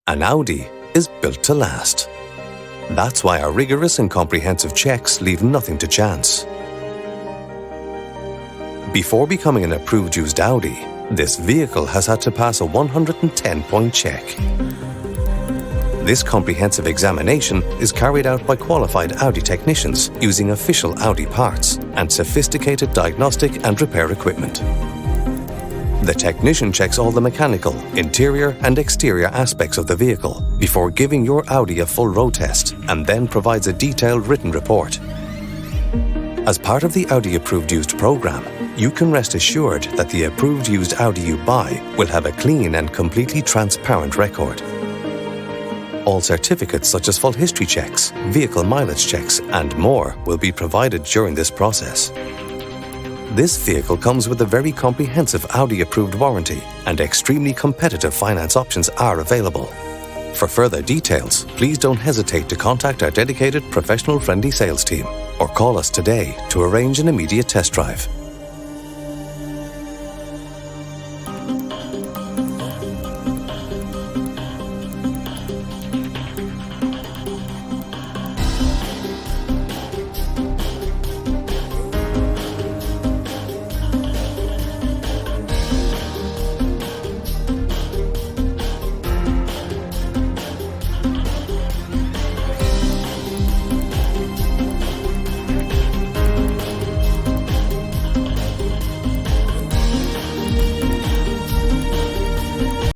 An Audi is built to last. That's why our rigorous and comprehensive checks leave nothing to chance. Before becoming an approved used Audi, this vehicle has had to pass a 110-point check. This comprehensive examination is carried out by qualified Audi technicians using official Audi parts and sophisticated diagnostic and repair equipment. The technician checks all the mechanical, interior and exterior aspects of the vehicle before giving your Audi a full road test and then provides a detailed written report. As part of the Audi Approved Used program, you can rest assured that the approved used Audi you buy will have a clean and completely transparent record. All certificates such as full history checks, vehicle mileage checks and more will be provided during this process. This vehicle comes with a very comprehensive Audi approved warranty and extremely competitive finance options are available. For further details, please don't hesitate to contact our dedicated professional friendly sales team or call us today to arrange an immediate test drive.